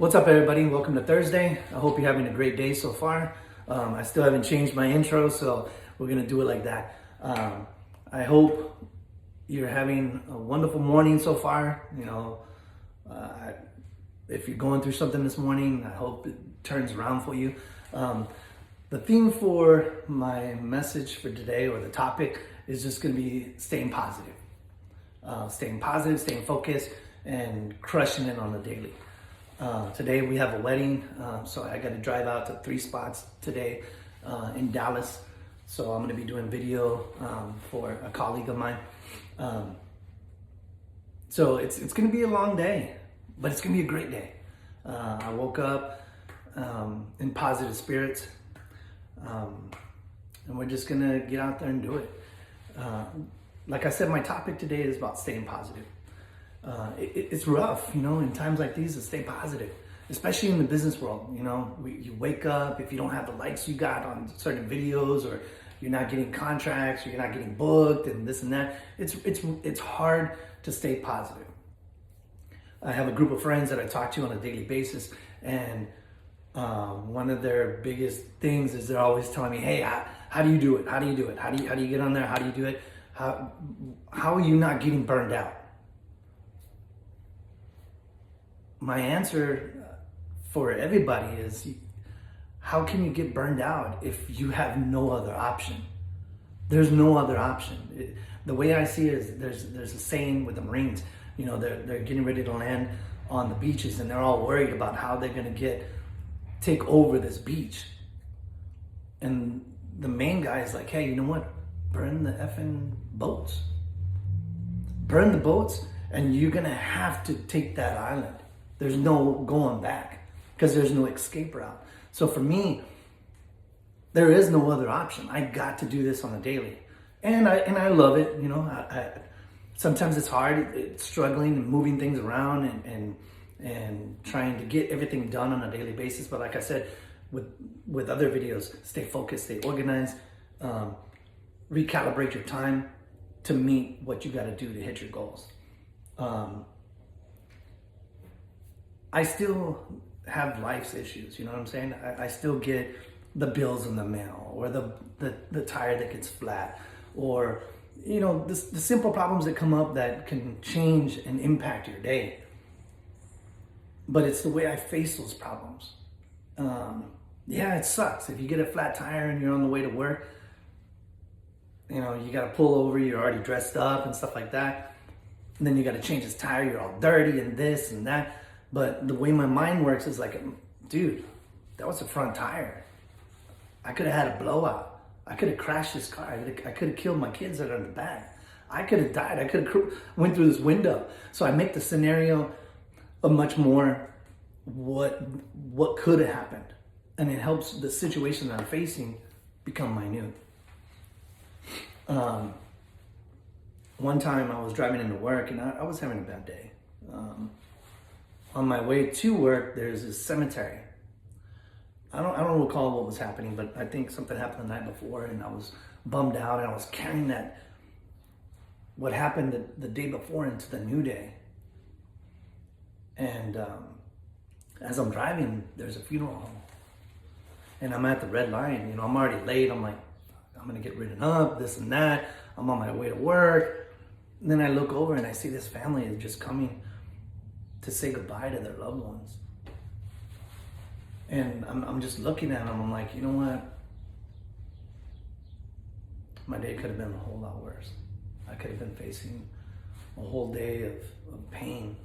What's up, everybody? Welcome to Thursday. I hope you're having a great day so far. I still haven't changed my intro, so we're gonna do it like that. I hope you're having a wonderful morning so far. If you're going through something this morning, I hope it turns around for you. The theme for my message for today, or the topic, is just gonna be staying positive. Staying focused, and crushing it on the daily. Today we have a wedding, so I got to drive out to 3 spots today in Dallas. So I'm going to be doing video for a colleague of mine. So it's going to be a long day, but it's going to be a great day. I woke up in positive spirits, and we're just going to get out there and do it. Like I said, my topic today is about staying positive. It's rough, in times like these to stay positive, especially in the business world. You wake up, if you don't have the likes you got on certain videos, or you're not getting contracts, or you're not getting booked, and this and that, it's hard to stay positive. I have a group of friends that I talk to on a daily basis, and one of their biggest things is they're always telling me, hey, how do you do it? How do you do it? How do you get on there? How do you do it? How are you not getting burned out? My answer for everybody is, how can you get burned out if you have no other option? There's no other option. The way I see it is, there's a saying with the Marines, they're getting ready to land on the beaches, and they're all worried about how they're going to take over this beach. And the main guy is like, hey, you know what? Burn the effing boats. Burn the boats, and you're going to have to take that island. There's no going back, because there's no escape route. So for me, there is no other option. I got to do this on a daily, and I love it. Sometimes it's hard, it's struggling and moving things around and trying to get everything done on a daily basis. But like I said, with other videos, stay focused, stay organized, recalibrate your time to meet what you got to do to hit your goals. I still have life's issues, you know what I'm saying? I still get the bills in the mail, or the tire that gets flat, or, the simple problems that come up that can change and impact your day. But it's the way I face those problems. Yeah, it sucks. If you get a flat tire and you're on the way to work, you got to pull over, you're already dressed up and stuff like that. And then you got to change this tire, you're all dirty and this and that. But the way my mind works is like, dude, that was a front tire. I could have had a blowout. I could have crashed this car. I could have killed my kids that are in the back. I could have died. I could have went through this window. So I make the scenario a much more what could have happened. And it helps the situation that I'm facing become minute. One time I was driving into work, and I was having a bad day. On my way to work, there's this cemetery. I don't recall what was happening, but I think something happened the night before, and I was bummed out, and I was carrying what happened the day before into the new day. And as I'm driving, there's a funeral home, and I'm at the red line. I'm already late. I'm like, I'm gonna get ridden up, this and that. I'm on my way to work. And then I look over and I see this family is just coming to say goodbye to their loved ones. And I'm just looking at them. I'm like, you know what? My day could have been a whole lot worse. I could have been facing a whole day of pain,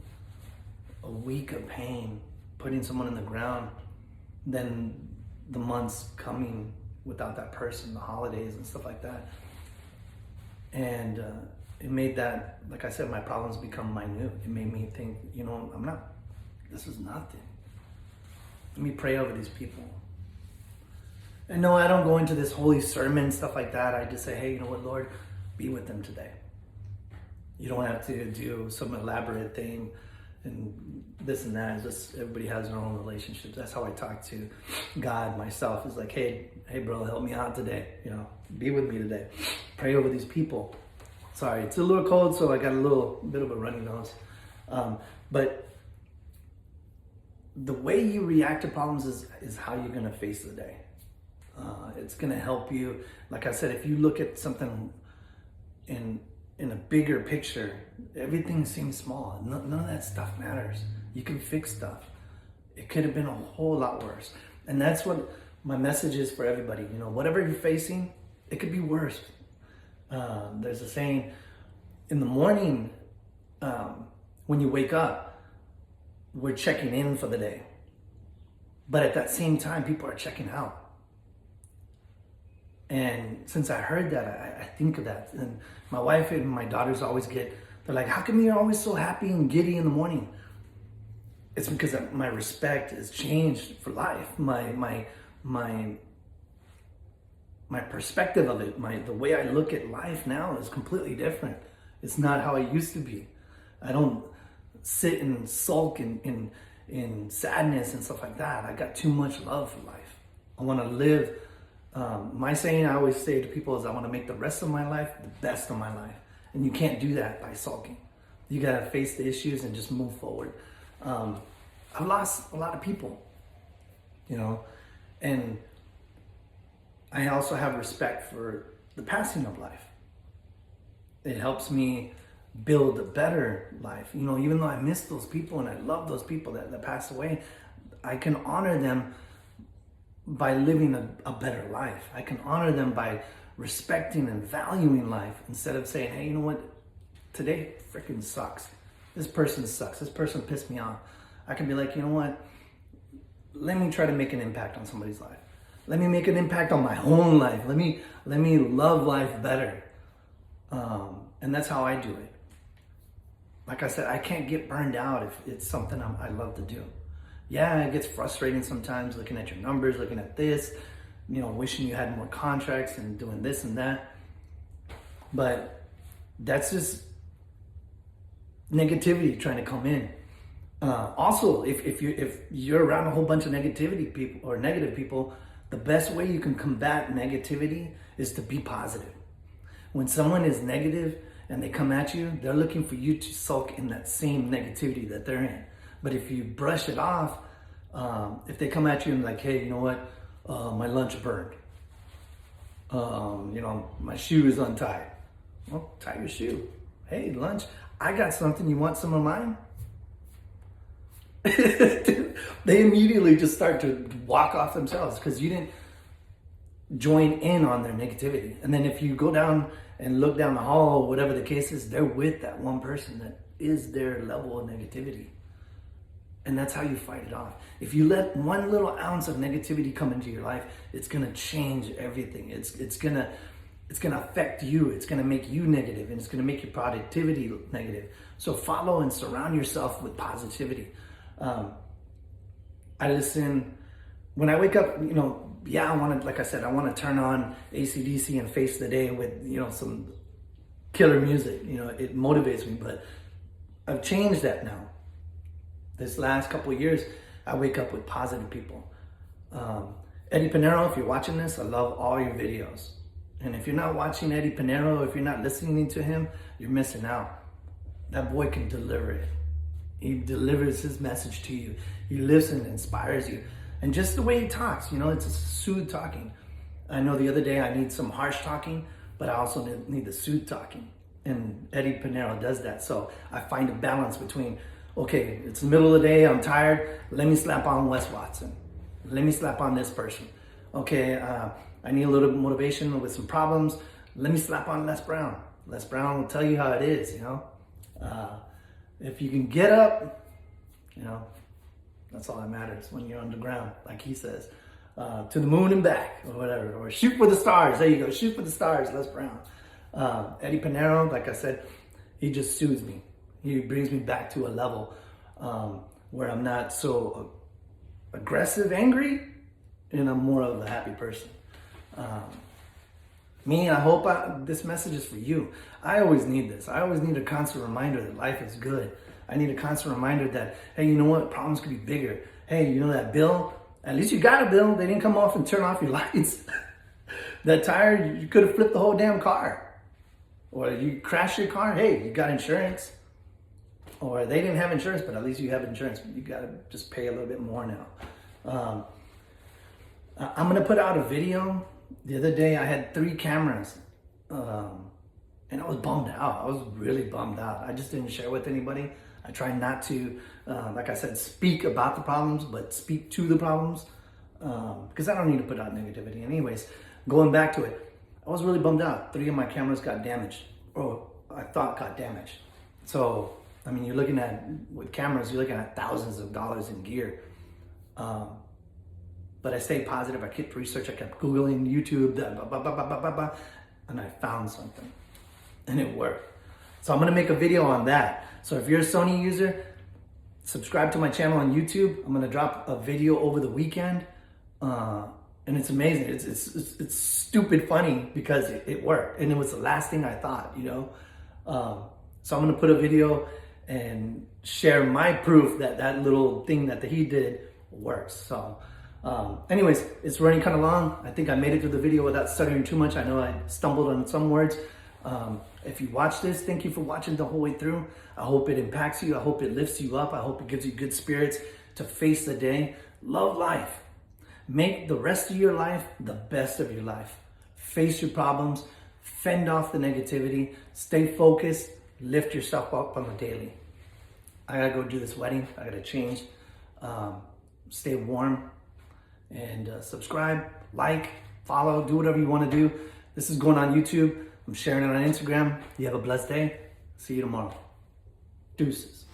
a week of pain, putting someone in the ground, then the months coming without that person, the holidays and stuff like that. And it made that, like I said, my problems become minute. It made me think, this is nothing. Let me pray over these people. And no, I don't go into this holy sermon, stuff like that. I just say, hey, you know what, Lord, be with them today. You don't have to do some elaborate thing and this and that. It's just everybody has their own relationships. That's how I talk to God myself. It's like, hey bro, help me out today. Be with me today. Pray over these people. Sorry, it's a little cold, so I got a little bit of a runny nose. But the way you react to problems is how you're going to face the day. It's going to help you. Like I said, if you look at something in a bigger picture, everything seems small. None of that stuff matters. You can fix stuff. It could have been a whole lot worse. And that's what my message is for everybody. You know, whatever you're facing, it could be worse. There's a saying, in the morning, when you wake up, we're checking in for the day. But at that same time, people are checking out. And since I heard that, I think of that. And my wife and my daughters always they're like, how come you're always so happy and giddy in the morning? It's because my respect has changed for life. My perspective of it, the way I look at life now is completely different. It's not how I used to be. I don't sit and sulk in sadness and stuff like that. I got too much love for life. I want to live. My saying I always say to people is I want to make the rest of my life the best of my life. And you can't do that by sulking. You got to face the issues and just move forward. I've lost a lot of people, you know, and I also have respect for the passing of life. It helps me build a better life. You know, even though I miss those people and I love those people that passed away, I can honor them by living a better life. I can honor them by respecting and valuing life instead of saying, hey, you know what? Today freaking sucks. This person sucks. This person pissed me off. I can be like, you know what? Let me try to make an impact on somebody's life. Let me make an impact on my own life. Let me love life better. And that's how I do it. Like I said, I can't get burned out if it's something I love to do. Yeah, it gets frustrating sometimes looking at your numbers, looking at this, you know, wishing you had more contracts and doing this and that. But that's just negativity trying to come in. Also, if you're around a whole bunch of negativity people or negative people, the best way you can combat negativity is to be positive. When someone is negative and they come at you, they're looking for you to sulk in that same negativity that they're in. But if you brush it off, if they come at you and like, hey, you know what? My lunch burned. You know, my shoe is untied. Well, tie your shoe. Hey, lunch, I got something. You want some of mine? They immediately just start to walk off themselves because you didn't join in on their negativity. And then if you go down and look down the hall, whatever the case is, they're with that one person that is their level of negativity. And that's how you fight it off. If you let one little ounce of negativity come into your life, it's gonna change everything. It's gonna affect you. It's gonna make you negative, and it's gonna make your productivity negative. So follow and surround yourself with positivity. I listen when I wake up. You know, yeah, I want to, like I said, I want to turn on AC/DC and face the day with, you know, some killer music. You know, it motivates me. But I've changed that now. This last couple of years, I wake up with positive people. Eddie Pinero, if you're watching this, I love all your videos. And if you're not watching Eddie Pinero, if you're not listening to him, you're missing out. That boy can deliver it. He delivers his message to you. He listens and inspires you. And just the way he talks, you know, it's a soothe talking. I know the other day I need some harsh talking, but I also need the soothe talking. And Eddie Pinero does that. So I find a balance between, okay, it's the middle of the day, I'm tired, let me slap on Wes Watson. Let me slap on this person. Okay, I need a little motivation with some problems, let me slap on Les Brown. Les Brown will tell you how it is, you know. If you can get up, you know, that's all that matters when you're underground, like he says. To the moon and back, or whatever, or shoot for the stars. There you go, shoot for the stars, Les Brown. Eddie Pinero, like I said, he just soothes me. He brings me back to a level where I'm not so aggressive, angry, and I'm more of a happy person. Me, I hope this message is for you. I always need this. I always need a constant reminder that life is good. I need a constant reminder that, hey, you know what? Problems could be bigger. Hey, you know that bill? At least you got a bill. They didn't come off and turn off your lights. That tire, you could have flipped the whole damn car. Or you crashed your car. Hey, you got insurance. or they didn't have insurance, but at least you have insurance. You gotta just pay a little bit more now. I'm gonna put out a video. The other day I had 3 cameras, and I was bummed out. I was really bummed out. I just didn't share with anybody. I try not to, like I said, speak about the problems, but speak to the problems, because I don't need to put out negativity. Anyways, going back to it, I was really bummed out. 3 of my cameras got damaged, or I thought got damaged. So, I mean, you're looking at, with cameras, you're looking at thousands of dollars in gear. But I stayed positive. I kept research. I kept Googling, YouTube, and I found something, and it worked. So I'm gonna make a video on that. So if you're a Sony user, subscribe to my channel on YouTube. I'm gonna drop a video over the weekend, and it's amazing. It's stupid funny because it worked, and it was the last thing I thought, you know. So I'm gonna put a video and share my proof that that little thing that he did works. So anyways, it's running kind of long. I think I made it through the video without stuttering too much. I know I stumbled on some words. If you watch this, thank you for watching the whole way through. I hope it impacts you. I hope it lifts you up. I hope it gives you good spirits to face the day. Love life. Make the rest of your life the best of your life. Face your problems. Fend off the negativity. Stay focused. Lift yourself up on the daily. I gotta go do this wedding. I gotta change. Stay warm. And subscribe, like, follow, do whatever you want to do. This is going on YouTube. I'm sharing it on Instagram. You have a blessed day. See you tomorrow. Deuces.